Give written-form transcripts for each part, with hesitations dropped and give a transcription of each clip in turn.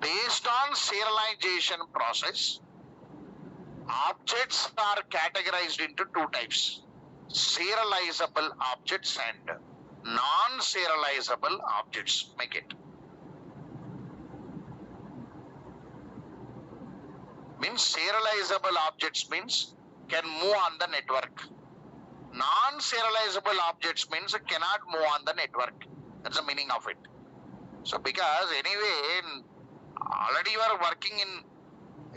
Based on serialization process, objects are categorized into two types: serializable objects and non-serializable objects. Make it. Means serializable objects means can move on the network. Non-serializable objects means cannot move on the network. That's the meaning of it. So because anyway, already you are working in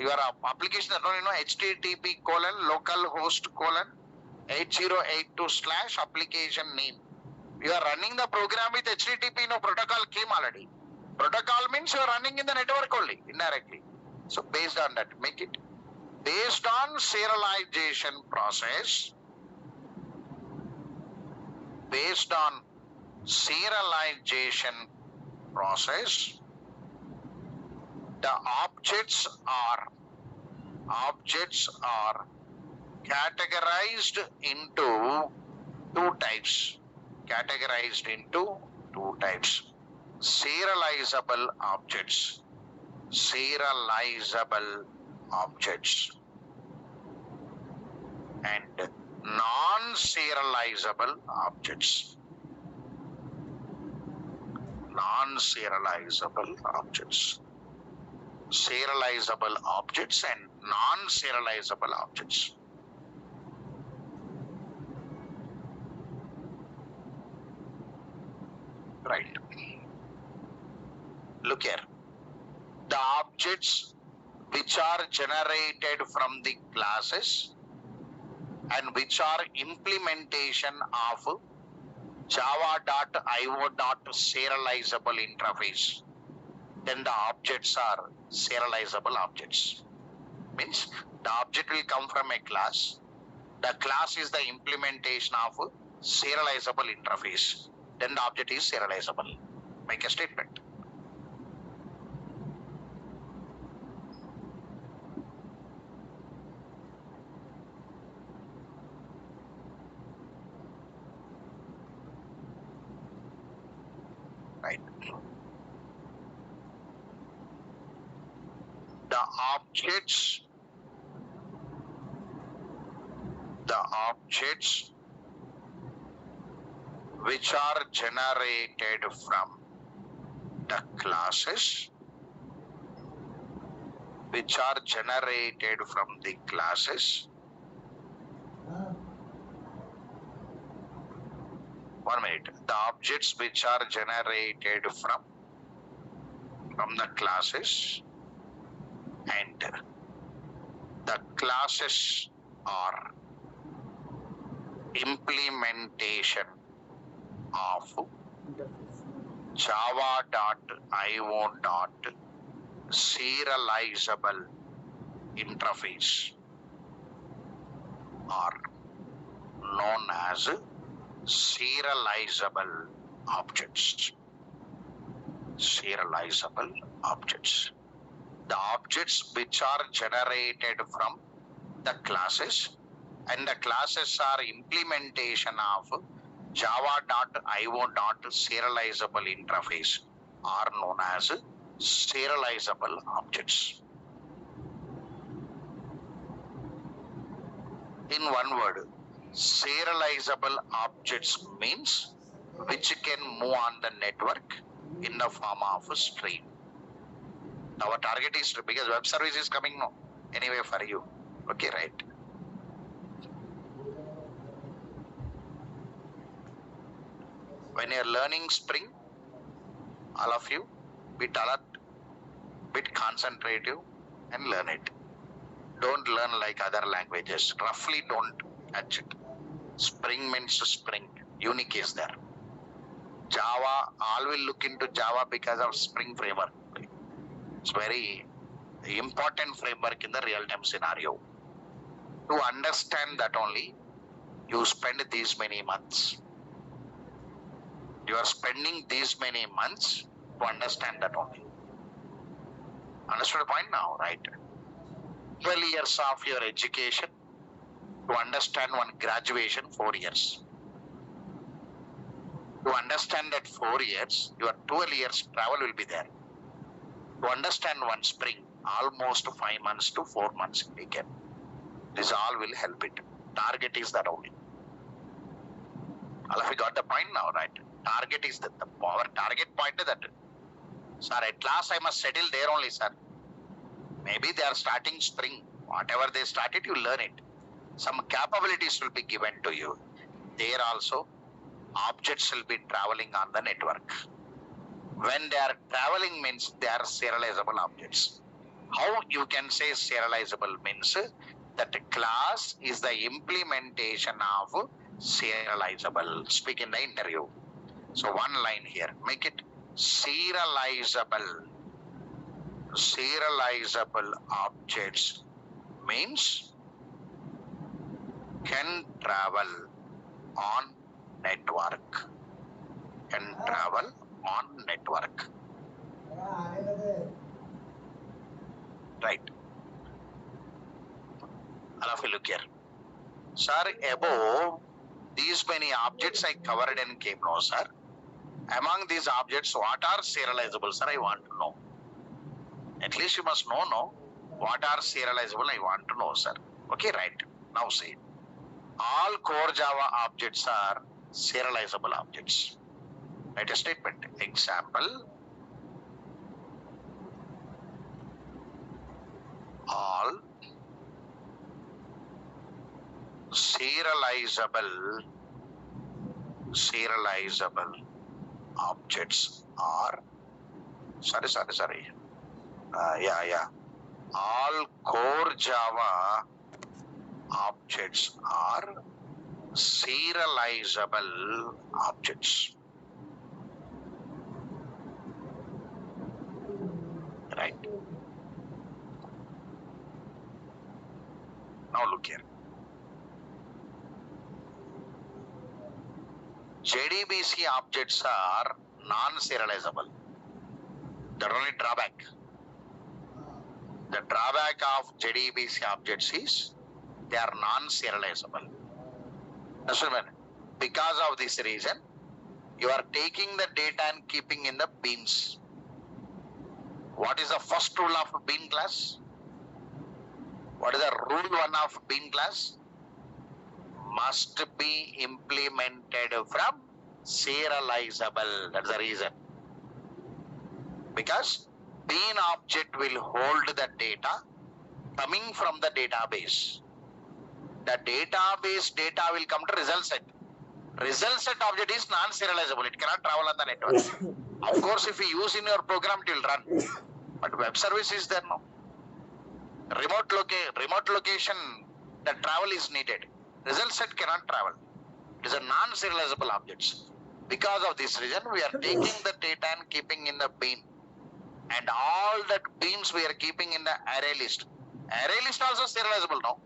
your application that http localhost 8082 / application name. You are running the program with HTTP, protocol came already. Protocol means you are running in the network only, indirectly. So based on that, make it. Based on serialization process, based on serialization process, the objects are categorized into two types. Categorized into two types: serializable objects, and non-serializable objects. Serializable objects and non-serializable objects. Right. Look here. The objects which are generated from the classes and which are implementation of java.io.serializable interface, then the objects are serializable objects. Means the object will come from a class. The class is the implementation of serializable interface. Then the object is serializable. Make a statement. Right. The objects which are generated from the classes, one minute. The objects which are generated from the classes and the classes are implementation of java.io.serializable interface are known as serializable objects. The objects which are generated from the classes and the classes are implementation of java.io.serializable interface are known as serializable objects. In one word, serializable objects means which can move on the network in the form of a stream. Our target is because web service is coming now anyway for you. Okay, right? When you are learning Spring, all of you, bit alert, bit concentrative and learn it. Don't learn like other languages. Roughly don't touch it. Spring means Spring. Unique is there. Java, all will look into Java because of Spring framework. It's very important framework in the real-time scenario. To understand that only, you spend these many months. You are spending these many months to understand that only. Understood the point now, right? 12 years of your education to understand one graduation, 4 years. To understand that 4 years, your 12 years travel will be there. To To understand one Spring, almost 5 months to 4 months taken. This all will help it. Target is that only. All of you got the point now, right? Target is our target point is that. Sir, at last I must settle there only, sir. Maybe they are starting Spring. Whatever they started, you learn it. Some capabilities will be given to you. There also, objects will be traveling on the network. When they are traveling means they are serializable objects. How you can say serializable means that the class is the implementation of serializable. Speak in the interview. So one line here, make it serializable. Serializable objects means can travel on network. Can travel on network. Right. All of you look here. Sir, above these many objects I covered and came now, sir. Among these objects, what are serializable, sir? I want to know. At least you must know, no? What are serializable? I want to know, sir. Okay, right. Now see. All core Java objects are serializable objects. Write a statement. Example. All serializable objects are sorry. All core Java objects are serializable objects. Right. Now look here. JDBC objects are non-serializable. That only drawback. The drawback of JDBC objects is they are non-serializable. Because of this reason, you are taking the data and keeping in the beans. What is the first rule of bean class? What is the rule 1 of bean class? Must be implemented from serializable. That's the reason. Because bean object will hold the data coming from the database. The database data will come to result set. Result set object is non-serializable. It cannot travel on the network. Of course, if you use in your program, it will run. But web service is there now. Remote location, the travel is needed. Result set cannot travel. It is a non-serializable objects. Because of this reason, we are taking the data and keeping in the bean. And all that beans we are keeping in the array list. Array list also serializable now.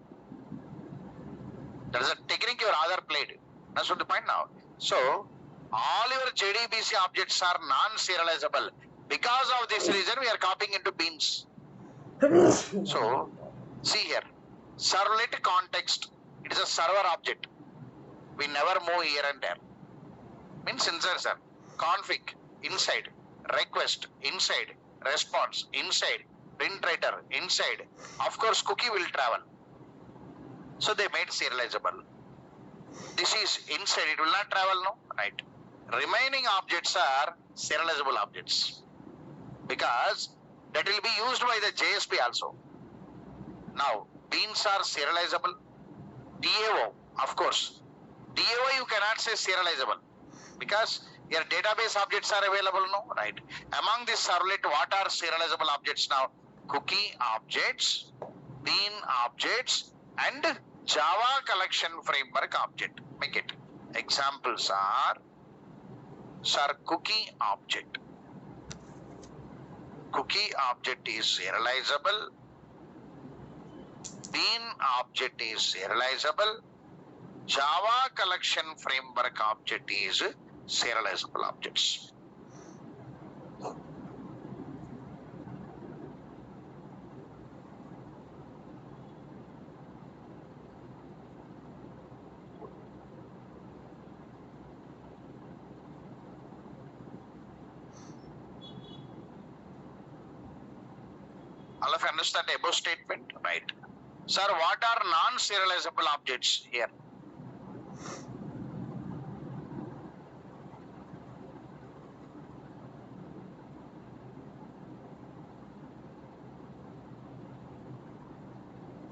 That is a technique your other played. That's what the point now. So, all your JDBC objects are non-serializable. Because of this reason, we are copying into beans. So, see here. Servlet context. It is a server object. We never move here and there. Means inside, sir. Config, inside. Request, inside. Response, inside. Print writer, inside. Of course, cookie will travel. So, they made serializable. This is inside. It will not travel, no? Right. Remaining objects are serializable objects. Because that will be used by the JSP also. Now, beans are serializable. DAO, of course. DAO you cannot say serializable. Because your database objects are available now, right? Among this servlet, what are serializable objects now? Cookie objects, bean objects, and Java collection framework object. Make it. Examples are, sir, cookie object. Cookie object is serializable. Bean object is serializable. Java collection framework object is serializable objects. All of you understand the above statement? Right. Sir, what are non-serializable objects here?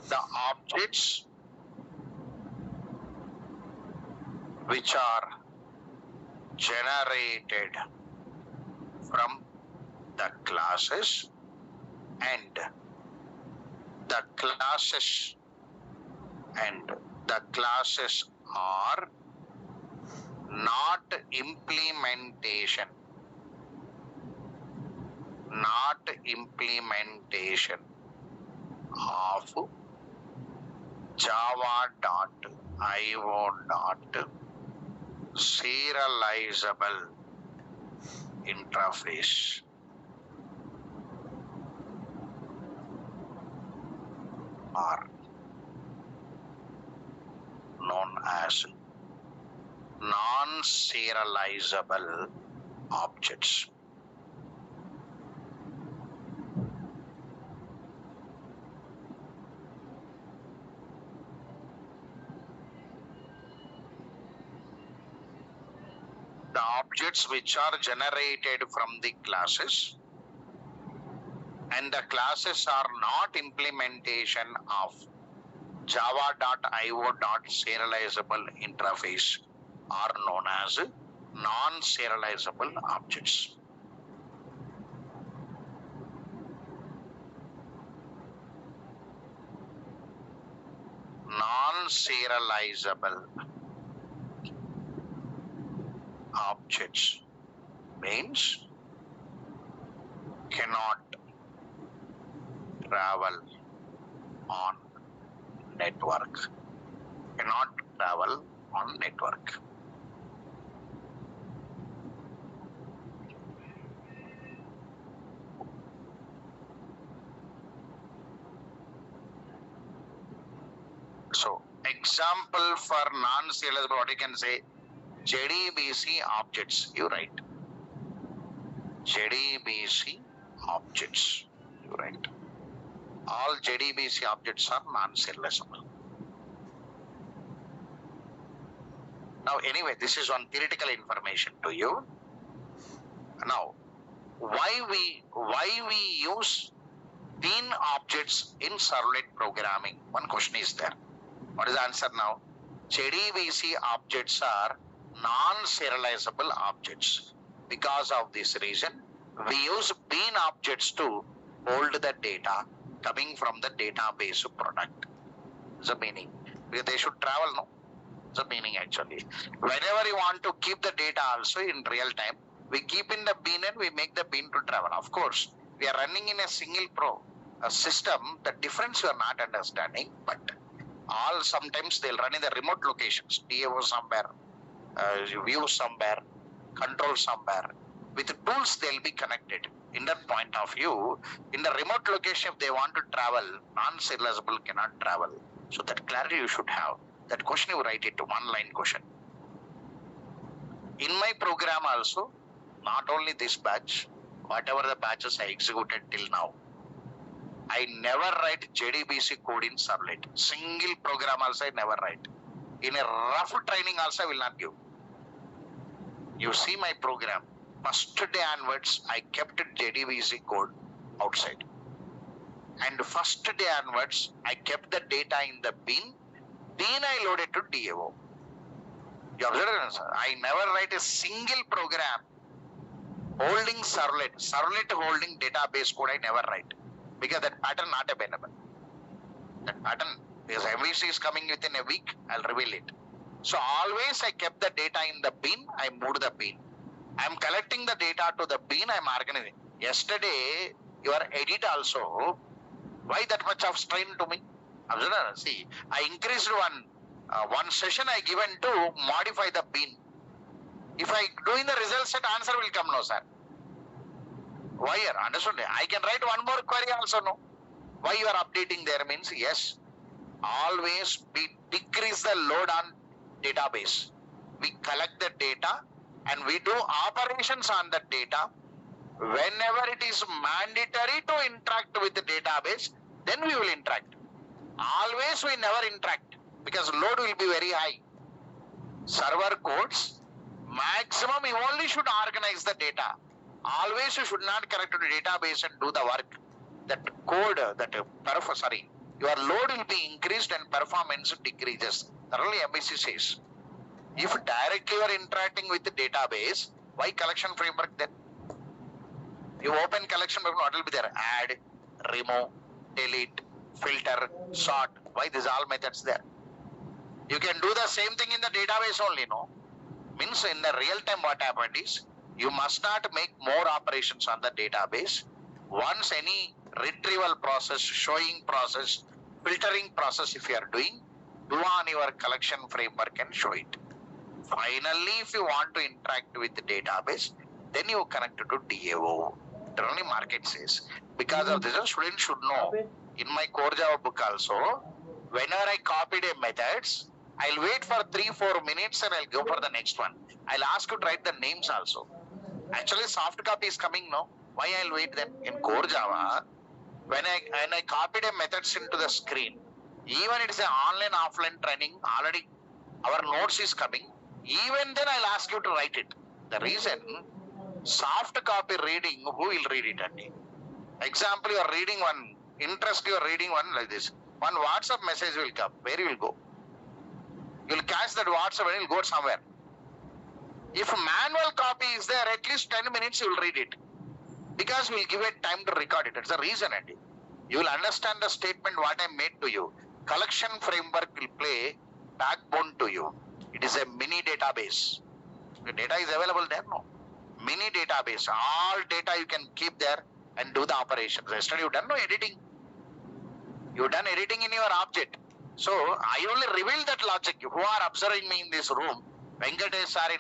The objects which are generated from the classes and the classes are not implementation of java.io serializable interface are known as non-serializable objects. The objects which are generated from the classes and the classes are not implementation of java.io serializable interface are known as non-serializable objects. Non-serializable objects means cannot travel on network. So, example for non-serializable, what you can say, JDBC objects, you write. JDBC objects, you write. All JDBC objects are non-serializable. Now, anyway, this is one theoretical information to you. Now, why we use bean objects in servlet programming? One question is there. What is the answer now? JDBC objects are non-serializable objects. Because of this reason, we use bean objects to hold the data coming from the database product. Is the meaning. Because they should travel, no? Is the meaning actually. Whenever you want to keep the data also in real time, we keep in the bean and we make the bean to travel. Of course, we are running in a single system. The difference you are not understanding, but all sometimes they'll run in the remote locations, DAO somewhere, view somewhere, control somewhere. With tools, they'll be connected. In that point of view, in the remote location, if they want to travel, non-serializable cannot travel. So that clarity you should have. That question you write it to one-line question. In my program also, not only this batch, whatever the batches I executed till now, I never write JDBC code in servlet. Single program also I never write. In a rough training also I will not give. You see my program. First day onwards, I kept JDBC code outside. And first day onwards, I kept the data in the bin. Bin I loaded to DAO. You observe, sir? I never write a single program holding servlet holding database code. I never write. Because that pattern not available. That pattern, because MVC is coming within a week, I'll reveal it. So always I kept the data in the bin, I moved the bin. I'm collecting the data to the bin, I'm organizing. Yesterday, your edit also, why that much of strain to me? See, I increased one session I given to modify the bin. If I do in the result set, answer will come, no, sir. Why here? Understood? I can write one more query also, no. Why you are updating there means, yes, always we decrease the load on database. We collect the data and we do operations on the data Whenever it is mandatory to interact with the database, then we will interact. Always we never interact because load will be very high. Server codes, maximum you only should organize the data. Always you should not connect to the database and do the work. That code, your load will be increased and performance decreases. Thoroughly MVC says. If directly you are interacting with the database, why collection framework then? You open collection framework, what will be there? Add, remove, delete, filter, sort. Why these all methods there? You can do the same thing in the database only, no? Means in the real time what happened is, you must not make more operations on the database. Once any retrieval process, showing process, filtering process if you are doing, do on your collection framework and show it. Finally, if you want to interact with the database, then you connect to DAO. Only market says. Because of this, a student should know. In my core Java book also, whenever I copied a methods, I'll wait for 3-4 minutes and I'll go for the next one. I'll ask you to write the names also. Actually, soft copy is coming now. Why I'll wait then? In core Java, when I copied a methods into the screen, even it is an online offline training, already our notes is coming. Even then I'll ask you to write it. The reason, soft copy reading, who will read it? Example, you are reading one, interest you are reading one like this. One WhatsApp message will come. Where you will go? You will catch that WhatsApp and you will go somewhere. If manual copy is there, at least 10 minutes you will read it. Because we will give it time to record it. That's the reason. You will understand the statement what I made to you. Collection framework will play backbone to you. It is a mini database. The data is available there, no? Mini database. All data you can keep there and do the operations. Yesterday you done no editing. You done editing in your object. So I only reveal that logic. Who are observing me in this room, Venkatesh are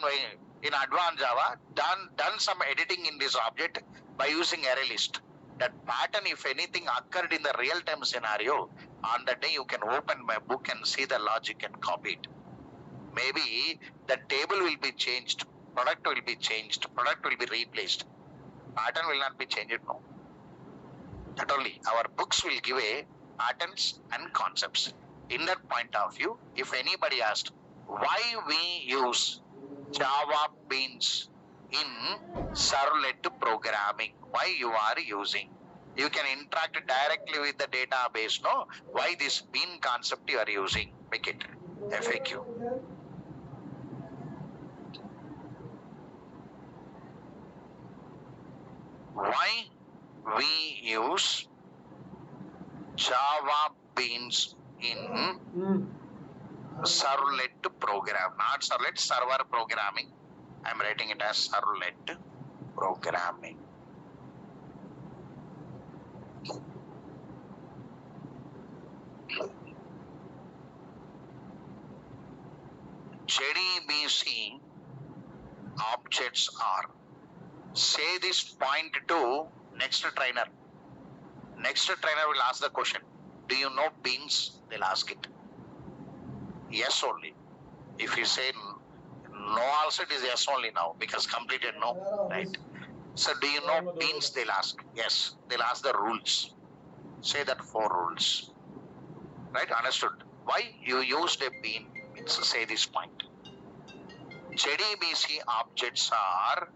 in advanced Java, done some editing in this object by using array list. That pattern, if anything occurred in the real-time scenario, on that day you can open my book and see the logic and copy it. Maybe the table will be changed, product will be changed, product will be replaced. Pattern will not be changed, no. That only our books will give a patterns and concepts. In that point of view, if anybody asked why we use Java beans in servlet programming, why you are using, you can interact directly with the database, no? Why this bean concept you are using? Make it FAQ. Why we use Java beans in servlet program, not servlet, server programming. I'm writing it as servlet programming. JDBC objects are, say this point to next trainer. Next trainer will ask the question, do you know beans? They'll ask it. Yes only. If you say no also, it is yes only now because completed no, right? So do you know beans? They'll ask. Yes. They'll ask the rules. Say that 4 rules. Right? Understood. Why you used a bean means say this point. JDBC objects are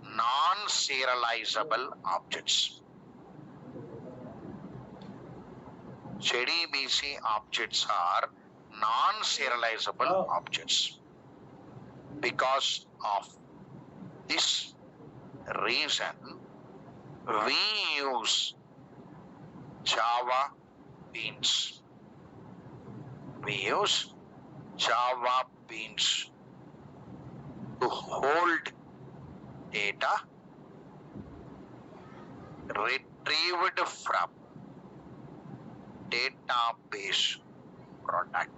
non-serializable objects. JDBC objects are non-serializable objects. Because of this reason, we use Java beans. We use Java beans to hold data retrieved from database product.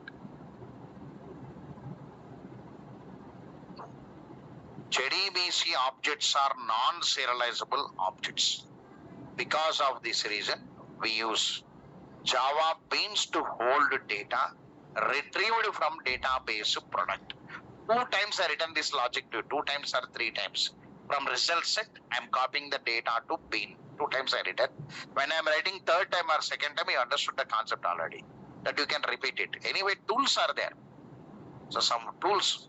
JDBC objects are non-serializable objects. Because of this reason, we use Java beans to hold data retrieved from database product. 2 times I written this logic to 2 times or 3 times. From result set, I'm copying the data to Bean. 2 times I did it. When I'm writing third time or second time, you understood the concept already. That you can repeat it. Anyway, tools are there. So some tools,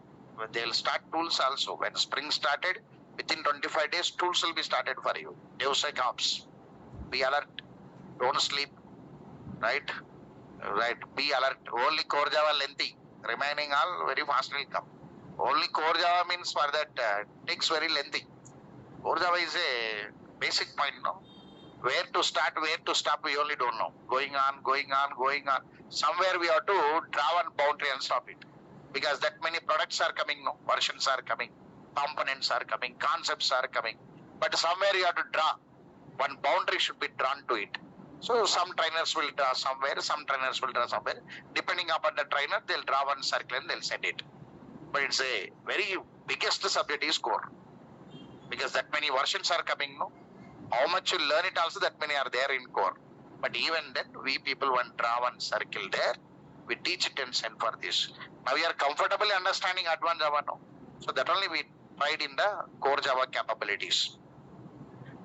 they'll start tools also. When Spring started, within 25 days, tools will be started for you. DevSecOps. Be alert. Don't sleep. Right? Right. Be alert. Only core Java lengthy. Remaining all very fast will come. Only core Java means for that takes very lengthy. Core Java is a basic point, no? Where to start, where to stop, we only don't know. Going on, going on, going on. Somewhere we have to draw one boundary and stop it. Because that many products are coming, no? Versions are coming, components are coming, concepts are coming. But somewhere you have to draw. One boundary should be drawn to it. So some trainers will draw somewhere, some trainers will draw somewhere. Depending upon the trainer, they'll draw one circle and they'll send it. But it's a very biggest subject is core. Because that many versions are coming, no? How much you learn it also, that many are there in core. But even then, we people want draw one circle there. We teach it and send for this. Now we are comfortably understanding advanced Java now. So that only we tried in the core Java capabilities.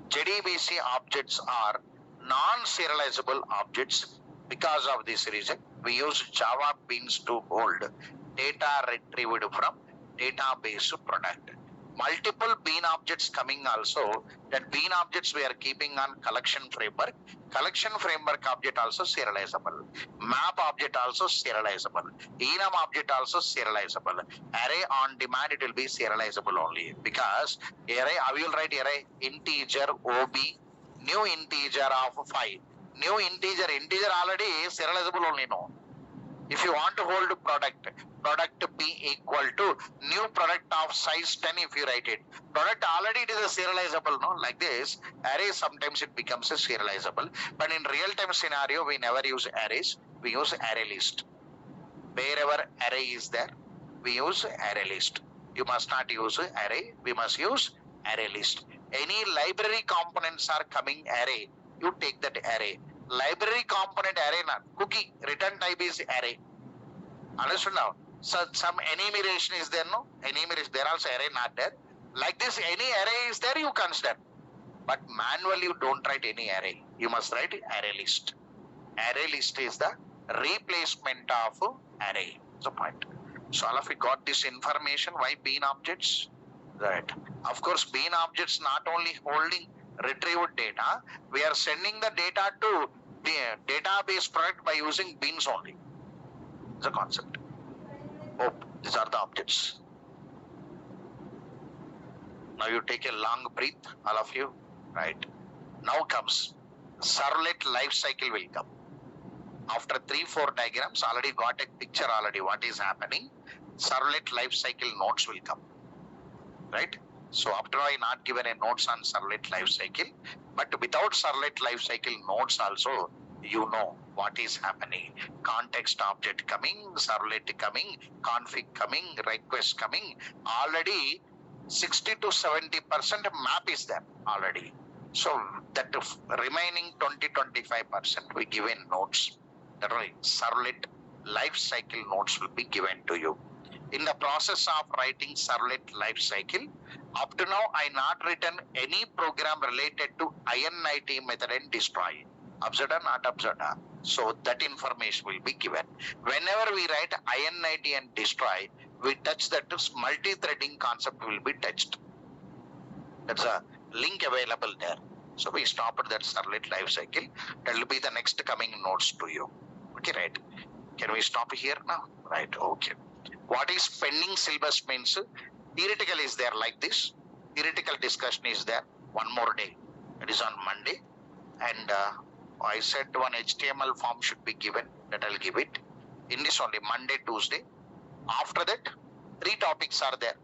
JDBC objects are non-serializable objects. Because of this reason, we use Java beans to hold data retrieved from database product. Multiple bean objects coming also. That bean objects we are keeping on collection framework. Collection framework object also serializable. Map object also serializable. Enum object also serializable. Array on demand, it will be serializable only. Because array, I will write array integer OB, new integer of 5. New integer already serializable only, no. If you want to hold product B equal to new product of size 10 if you write it. Product already it is a serializable, no? Like this, array sometimes it becomes a serializable. But in real time scenario, we never use arrays. We use array list. Wherever array is there, we use array list. You must not use array. We must use array list. Any library components are coming array. You take that array. Library component array not. Cookie return type is array. Understood now? So some enumeration is there, no? Enumeration, there also array not there. Like this, any array is there, you consider. But manually you don't write any array. You must write array list. Array list is the replacement of array. That's the point. So all of you got this information. Why bean objects? Right. Of course, bean objects not only holding retrieved data, we are sending the data to the database product by using beans only. It's a concept. Hope these are the objects. Now you take a long breath, all of you. Right. Now comes servlet life cycle will come. After 3-4 diagrams, already got a picture already what is happening. Servlet life cycle nodes will come. Right. So after I not given a nodes on servlet life cycle, but without servlet life cycle nodes also, you know what is happening. Context object coming, servlet coming, config coming, request coming. Already 60 to 70% map is there already. So that remaining 20-25% we give in nodes. That right, servlet life cycle nodes will be given to you. In the process of writing servlet life cycle, up to now I not written any program related to init method and destroy. Observed or not observed? So that information will be given. Whenever we write init and destroy, we touch that multi-threading concept will be touched. That's a link available there. So we stop at that servlet life cycle. That will be the next coming nodes to you. Okay, right. Can we stop here now? Right, okay. What is pending syllabus means? Theoretical is there like this. Theoretical discussion is there. One more day. It is on Monday. And I said one HTML form should be given. That I'll give it. In this only Monday, Tuesday. After that, 3 topics are there.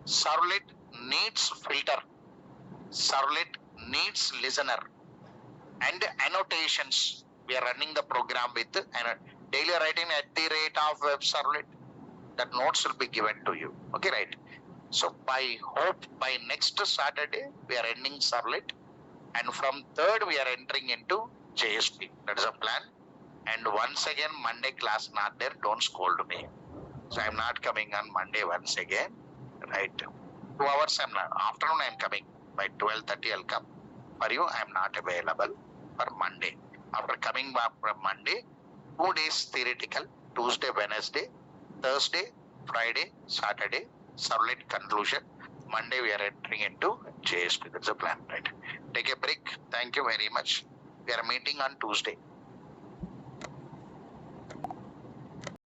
Servlet needs filter. Servlet needs listener. And annotations. We are running the program with daily writing at the rate of web servlet. That notes will be given to you. Okay, right. So by hope by next Saturday we are ending servlet, and from 3rd we are entering into JSP. That is a plan. And once again Monday class not there. Don't scold me. So I am not coming on Monday once again. Right. 2 hours afternoon I'm coming. By 12:30 I'll come. For you, I'm not available for Monday. After coming back from Monday, 2 days theoretical, Tuesday, Wednesday, Thursday, Friday, Saturday, solid conclusion. Monday we are entering into JSP. That's the plan, right? Take a break. Thank you very much. We are meeting on Tuesday.